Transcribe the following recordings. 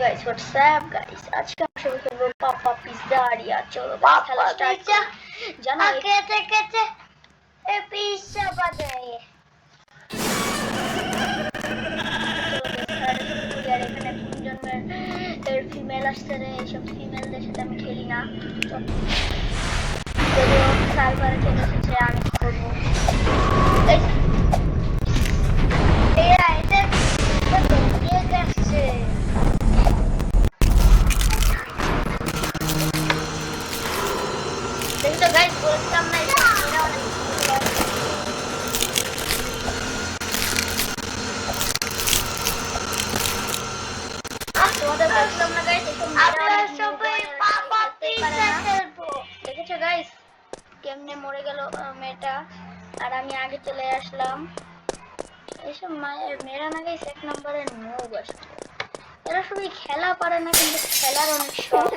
guys, what's up guys? आज का हम शुरू करेंगे पापा पिज़्ज़ारिया। चलो पापा पिज़्ज़ा जाना कहते कहते ए पिज़्ज़ा बनाइए। यार এখানে তিনজন এর ফিমেল আসছে রে, এইসব ফিমেলদের সাথে আমি খেলি না। যদিও সার্ভারে চলে এসেছে আমি কি করবো? এটা দিয়ে গেছে। দেখো গাইস, বলতাম না এটা অনেক তোমাদের বলতাম না গাইস, আমরা সবাই পাপা পিজ্জা খেলবো। দেখেছো গাইস কেমনে মরে গেল মেয়েটা, আর আমি আগে চলে আসলাম। এইসব মেয়েরা না গাইস এক নম্বরের নোব আসছে। এরা সবাই খেলা পারে না, কিন্তু খেলার অনেক শখ।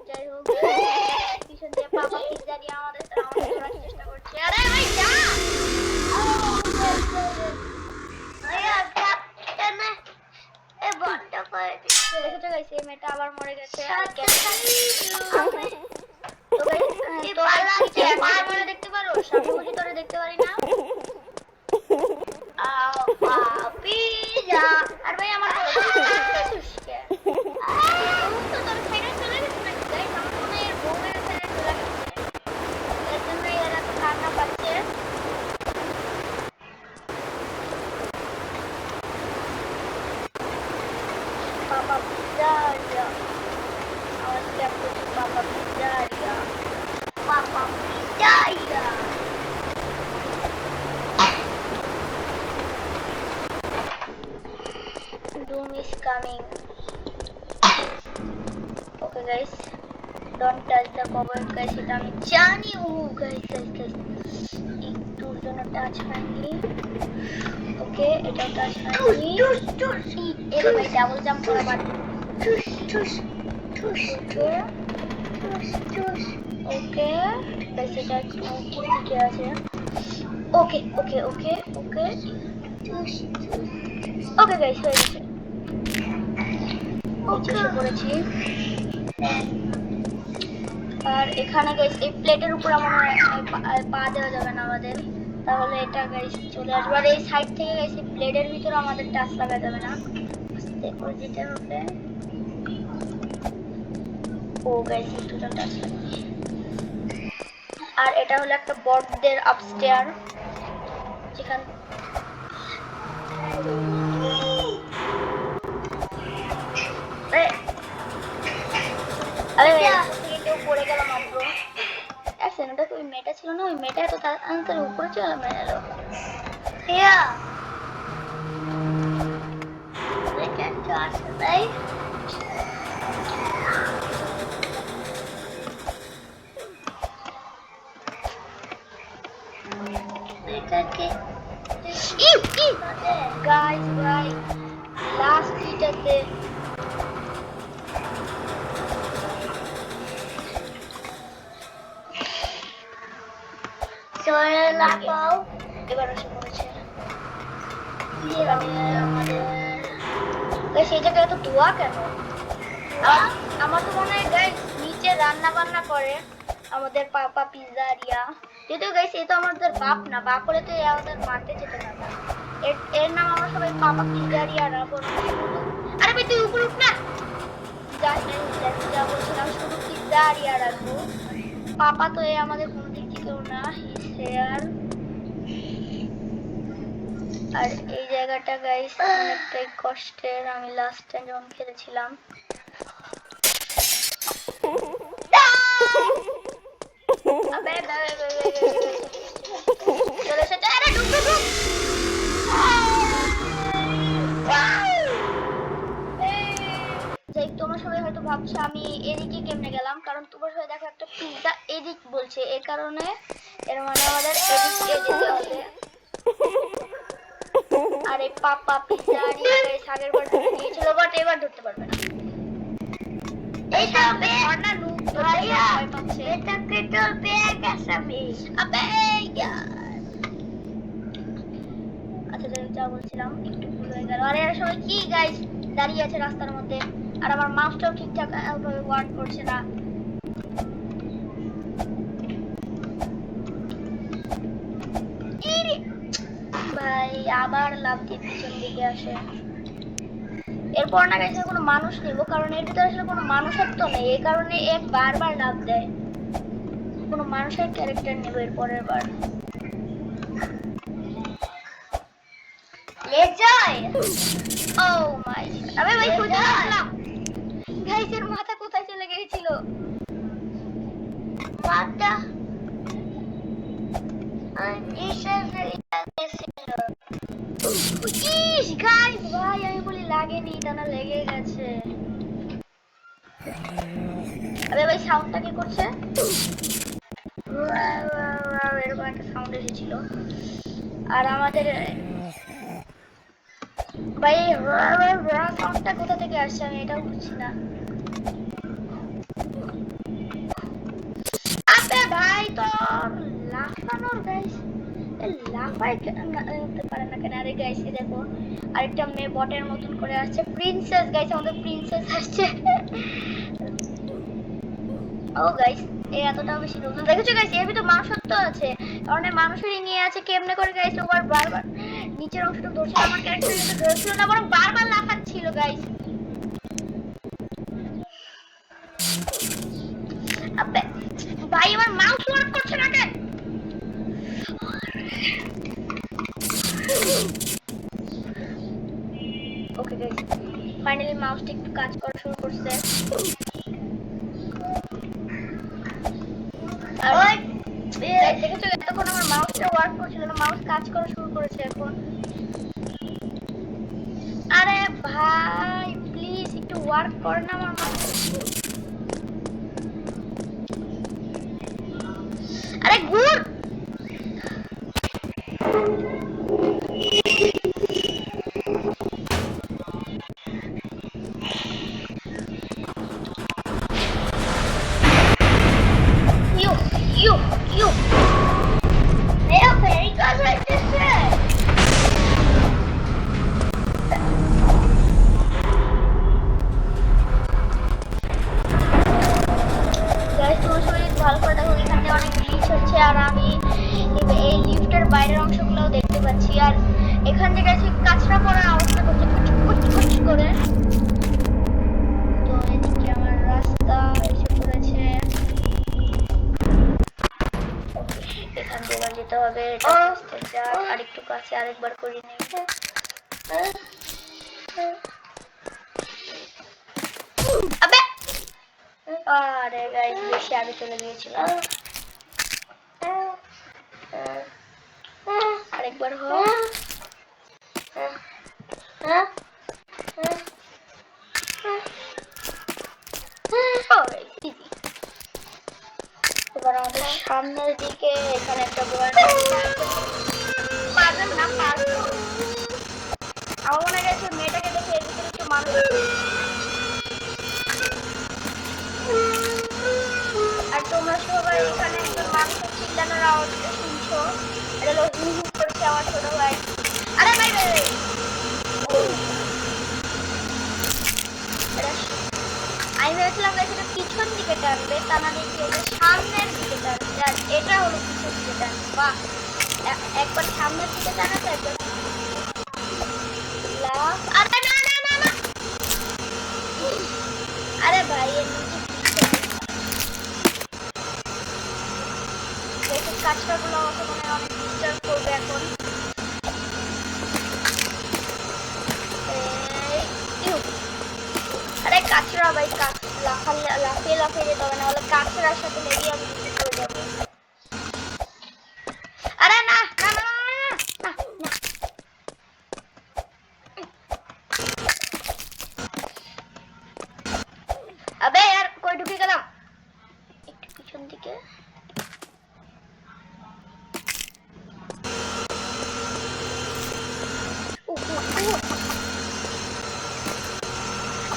যাই হোক পিছন দিয়ে পাপা পিজ্জা দিয়ে আমাদের চেষ্টা করছে। আরে ভাই যা, দেখেছো গাইস এই মেয়েটা আবার মরে গেছে। দেখতে পারো সামনে বুঝি তোরে দেখতে পারি না। আর ভাই আমার Papa Pizzaria. Awas dia punya Papa Pizzaria. Papa Pizzaria. Doom is coming. Okay guys, don't touch the cover guys. Itu আমি জানি। guys. একটু জন্য টাচ হয়নি। ওকে এটা টাচ হয়নি। এবার ভাই ডাবল জাম্প করা বাদ। ওকে গাইস এটা একটু উপরে দিকে আছে। ওকে গাইস হয়ে গেছে। ওকে করেছি। আর এখানে গাইস এই প্লেটের উপর আমার পা দেওয়া যাবে না আমাদের, তাহলে এটা গাইস চলে আসবে। আর এই সাইড থেকে গাইস এই প্লেটের ভিতরে আমাদের টাচ লাগা যাবে না, আস্তে করে দিতে হবে। ও গাইস একটু টাচ লাগবে। আর এটা হলো একটা বটদের আপস্টেয়ার, যেখান আরে কেউ পড়ে গেল মাত্র। ওটা তো ওই মেয়েটা ছিল না, ওই মেয়েটা এত তাড়াতাড়ি উপরে চলে গেল। গাইস ভাই লাস্ট ভিডিওতে এবার এসে পড়েছে সেই জায়গায় এত ধোয়া কেন? আমার তো মনে হয় গাইস নিচে রান্না বান্না করে আমাদের পাপা পিজ্জারিয়া। যদিও গাইস এই তো আমাদের বাপ না, বাপ হলে তো আমাদের মারতে যেত না। এর নাম আমরা সবাই পাপা পিজ্জারিয়া রাখবো। আরে ভাই তুই উপরে উঠ না, যা বলছিলাম শুধু পিজ্জারিয়া রাখবো। পাপা তো এই আমাদের কোন দিক থেকেও না, হিজ হেয়ার। আর এই জায়গাটা গাইস অনেকটাই কষ্টের, আমি লাস্ট টাইম যখন খেলেছিলাম। তোমরা সবাই হয়তো ভাবছো আমি এদিকে কেমনে গেলাম, কারণ তোমরা সবাই দেখো একটা পিজ্জা এদিক বলছে, এর কারণে এর মানে আমাদের এদিকে যেতে হবে। আরে পাপা পিজ্জারিয়া গাইস আগের বার ধরে নিয়েছিল, বাট এবার ধরতে পারবে না। এটা না নু ভাইয়া ভয় পাচ্ছে। এটা পেট্রোল পেয়ে গেছে আমি। আবে यार বলছিলাম, একটু ভুল হয়ে গেল। আর এরা সবাই কি গাইস দাঁড়িয়ে আছে রাস্তার মধ্যে, আর আমার মাউসটাও ঠিকঠাক ভাবে ওয়ার্ক করছে না। ভাই আবার লাভ দিয়ে পিছন দিকে আসে। এরপর না গাইস কোনো মানুষ নেব, কারণ এর ভিতরে আসলে কোনো মানুষত্ব নেই, এই কারণে এক বারবার লাভ দেয়। কোনো মানুষের ক্যারেক্টার নেব এর পরের বার। লে যায় ও মাই, আবে ভাই কোথায় গেলাম গাইস? এর মাথা কোথায় চলে গিয়েছিল? মাথা ইস গাইস, ভাই আমি বলি লাগেনি, তা না লেগে গেছে। আরে ভাই সাউন্ডটা কি করছে? এরকম একটা সাউন্ড এসেছিল। আর আমাদের ভাই সাউন্ডটা কোথা থেকে আসছে আমি এটাও বুঝছি না। আবে ভাই তো লাফানোর গাইস, লাফাই উঠতে পারে না কেন? আরে গাইস দেখো আরেকটা মেয়ে বটের মতন করে আসছে, প্রিন্সেস গাইস, আমাদের প্রিন্সেস আসছে। ও গাইস এই এতটাও বেশি নতুন দেখেছো গাইস? এর ভিতরে মানুষত্ব আছে, কারণ মানুষেরই নিয়ে আছে। কেমনে করে গাইস ওবার বারবার নিচের অংশটা ধরছিল, আমার ক্যারেক্টার কিন্তু ধরছিল না, বরং বারবার লাফাচ্ছিল গাইস। আবে ভাই আমার মাউস ওয়ার্ক করছে না কেন? ওকে গাইস ফাইনালি মাউসটা একটু কাজ করা শুরু করছে। আর দেখেছো এতক্ষণ আমার মাউসটা ওয়ার্ক করছিল না, মাউস কাজ করা শুরু করেছে এখন। আরে ভাই প্লিজ একটু ওয়ার্ক কর না আমার মাউস। আরে ঘুর। আর আমি এই লিফটের বাইরের অংশগুলোও দেখতে পাচ্ছি, আর এখান থেকে কাঁচরা পড়ার অবস্থা করছে কুচ করে। তো এদিকে আমার রাস্তা এসে পড়েছে, এখান থেকে যেতে হবে। আর একটু কাছে আরেকবার করে নিই। আবে আরে গাইস বেশি আগে চলে গিয়েছিলাম। আরেকবার হো। এবার আমাদের সামনের দিকে এখানে একটা পারলাম না, পারবো। আমার মনে গেছে মেয়েটাকে দেখে এর ভিতরে একটু মানুষ। আর তোমরা সবাই এখানে একজন মানুষের চিল্লানোর আওয়াজটা শুনছো, এটা হলো হুম করছে আমার ছোট ভাই। আরে ভাই ভাই আমি ভেবেছিলাম এটা পিছন দিকে টানবে, তা না দেখি এটা সামনের দিকে টানছে, আর এটা হলো পিছন দিকে টানছে। বাহ, একবার সামনের দিকে টানাতে একবার। আরে না না না না, আরে ভাই কাজটাগুলো আমাকে মনে অনেক ডিস্টার্ব করবে এখন। আরে কাঁচরা ভাই, লাফিয়ে লাফিয়ে যেতে হবে, না হলে কাঁচরার সাথে লেগে আমি কিছু করে যাবো। আরে না না না না, আবে यार কই ঢুকে গেলাম? একটু পিছন দিকে।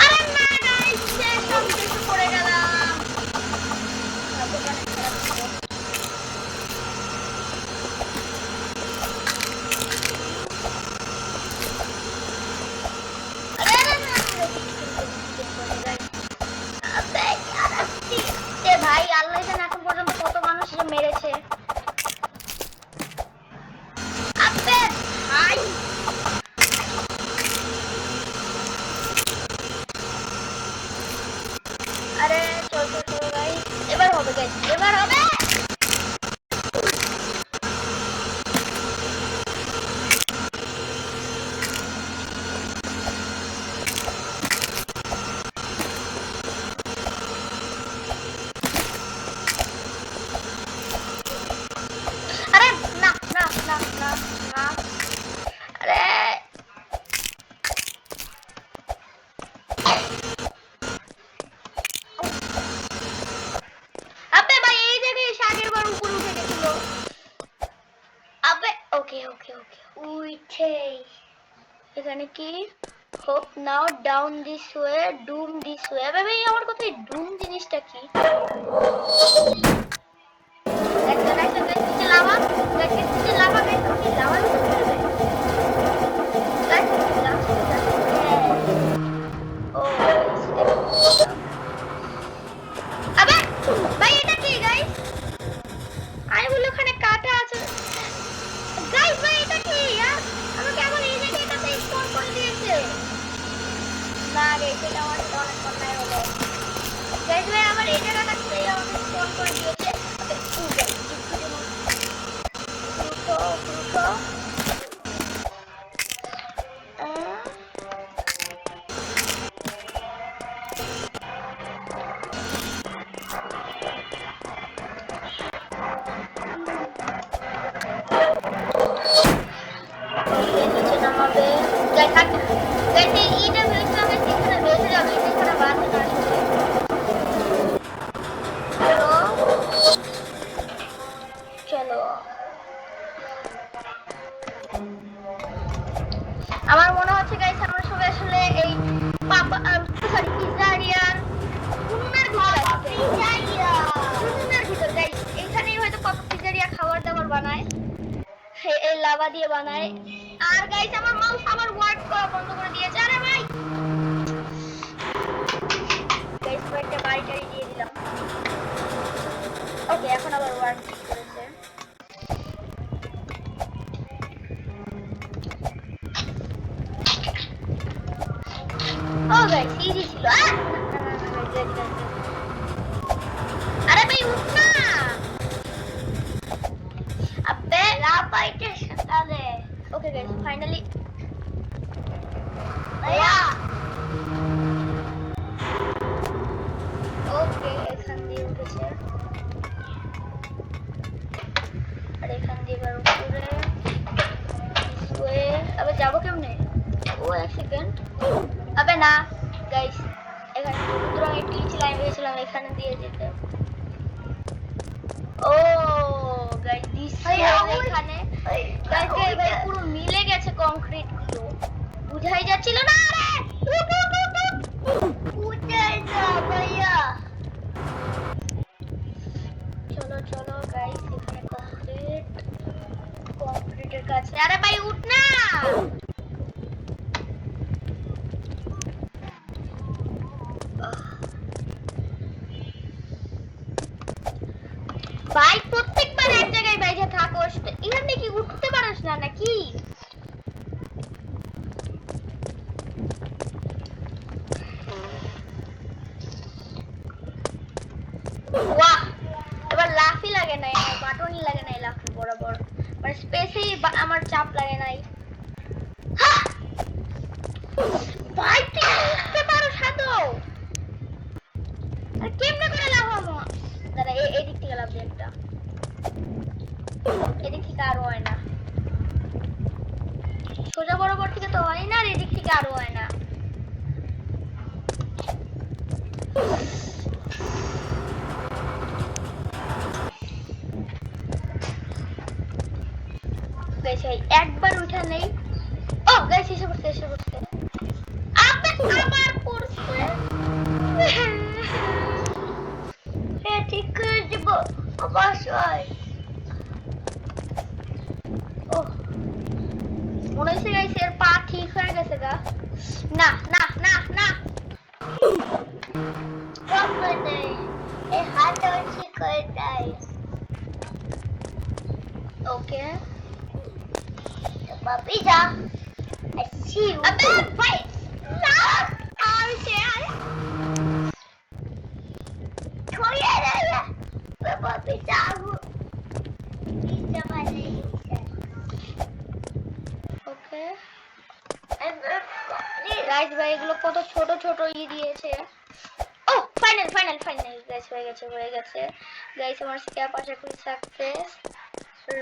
আরে না গাইস সব কিছু পড়ে গেলাম। ওকে ওকে উঠে এখানে কি hope now down this way doom this way ভাই আমার কথাই ডুম জিনিসটা কি একটা রাইসা গাইস নিচে লাভা গাইস নিচে লাভা গাইস ওকে লাভা দিতে পারবে গাইস ও আবে ভাই এটা কি গাইস আমি বলি ওখানে কাটা আছে গাইস ভাই এটা কি यार আমাকে আবার এই জায়গাটাতে স্পন করে দিয়েছে না গাইস এটা আমার অনেক অন্যায় হলো গাইস ভাই আমার এই জায়গাটাতে আমাকে স্পন করে দিয়েছে রুকো আমার মনে হচ্ছে গাইস আমরা সবাই আসলে এই পাপা সরি পিজারিয়ার উন্নার ভিতর গাইস এইখানেই হয়তো পাপা পিজারিয়া খাবার দাবার বানায় এই লাভা দিয়ে বানায় আর গাইস আমার মাউস আমার ওয়ার্ক করা বন্ধ করে দিয়েছে আরে ভাই গাইস একটা বাড়িটাই দিয়ে দিলাম ওকে এখন আবার ওয়ার্ক করেছে ও গাইস ইজি ছিল আরে ভাই উঠ না আবে লাপাইতে সালে ওকে গাইস ফাইনালি ভাইয়া ওকে এখান দিয়ে উঠেছে আর এখান দিয়ে এবার উপরে আবে যাবো কেমনে ও এক সেকেন্ড আবে না গাইস এখানে হলুদ রঙের টিচ লাইন হয়েছিলাম এখানে দিয়ে যেতে ও গাইস দিস এখানে গাইস ভাই পুরো মিলে গেছে কংক্রিট গুলো বুঝাই যাচ্ছিল না আরে উঠে যা ভাইয়া চলো চলো গাইস এখানে কংক্রিটের কাছে আরে ভাই উঠ না ভাই প্রত্যেকবার এক জায়গায় বাইরে থাকোস এখানে কি উঠতে পারোস না নাকি বাহ এবার লাফি লাগে না বাটনই লাগে না লাফি বরাবর মানে স্পেসেই আমার চাপ লাগে নাই ভাই তুই উঠতে পারো সাদো আর কেমনে করে লাফাবো দাঁড়া এই দিক থেকে লাফ দিয়ে একটা এদিক থেকে আরো হয় না সোজা বরাবর থেকে তো হয় না আর এদিক থেকে আরো হয় না গাইস একবার উঠা নেই ও গাইস এসে পড়ছে আবার পড়ছে ঠিক করে দিব অবশ্যই ও মনে হচ্ছে গাইস এর পা ঠিক হয়ে গেছে গা না না না না এই হাতটা ঠিক করে দেয় ওকে পাপি যা I see you. Abe, wait! No! I'm scared. छोड़िए ना ये पापी जाओ इसे बने ओके गाइस भाई এগুলো কত ছোট ছোট দিয়েছে ও ফাইনাল গাইস হয়ে গেছে গাইস আমার স্ক্যাপ আশা করি success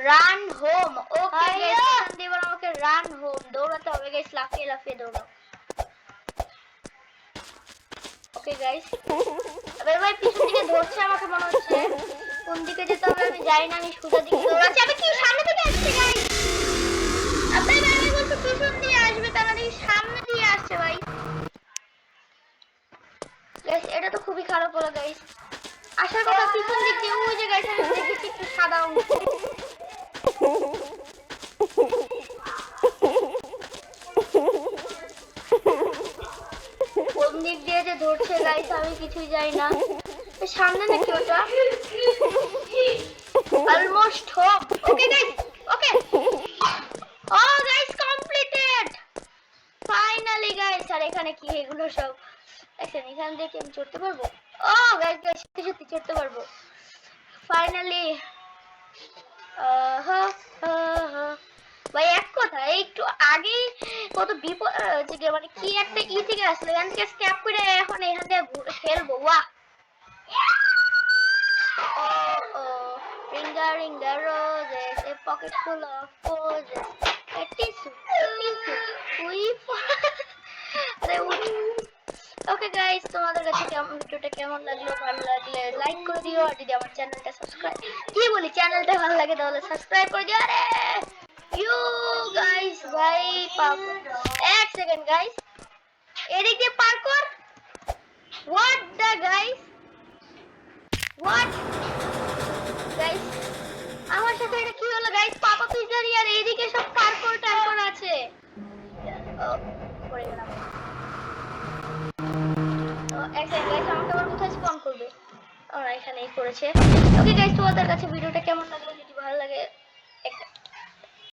run home okay guys এখান দিয়ে আমাকে রান হোম দৌড়াতে হবে গাইস লাফিয়ে দৌড়াও ওকে গাইস এবার ভাই পিছন দিকে ধরছে আমাকে মনে হচ্ছে কোন দিকে যেতে হবে আমি জানি না আমি সোজা দিকে দৌড়াচ্ছি আমি কি সামনে থেকে আসছে গাইস ভাই ভাই বলছো পিছন দিয়ে আসবে, তারা দেখি সামনে দিয়ে আসছে ভাই। গাইস এটা তো খুবই খারাপ হলো গাইস। আসার কথা পিছন দিক দিয়ে, ওই যে গাইস আমি দেখেছি একটু সাদা অংশ। কোন দিক দিয়ে যে ধরছে গাইস আমি কিছুই জানি না। সামনে নাকি ওটা? Almost hope. ওকে গাইস, ওকে। ও গাইস কমপ্লিটেড ফাইনালি গাইস। আর এখানে কি এগুলো সব? এখান দিয়ে কি আমি চড়তে পারবো? ও গাইস গাইস সত্যি সত্যি চড়তে পারবো ফাইনালি। ভাই এক কথা একটু আগে কত বিপদ যে মানে কি একটা থেকে আসলো, এখান থেকে স্ক্যাপ করে এখন এখান থেকে খেলবো। ওয়াহ! Oh, ringa ringa roses, a pocket full of poses, a tissue, we আরে ওকে গাইস, তোমাদের কাছে কেমন ভিডিওটা কেমন লাগলো? ভালো লাগলে লাইক করে দিও, আর যদি আমার চ্যানেলটা সাবস্ক্রাইব কি বলি চ্যানেলটা ভালো লাগে তাহলে সাবস্ক্রাইব করে দিও। আরে ইউ গাইস ভাই পাপ, এক সেকেন্ড গাইস, এদিক দিয়ে পার কর। What the guys, what guys, আমার সাথে এটা কি হলো গাইস? পাপা পিজারি আর এইদিকে সব পার্কর টার্কর আছে। পড়ে গেলাম। এক সেকেন্ড গাইস, আমাকে আবার কোথায় স্পন করবে? এখানেই করেছে। ওকে গাইস, তোমাদের কাছে ভিডিওটা কেমন লাগলো? যদি ভালো লাগে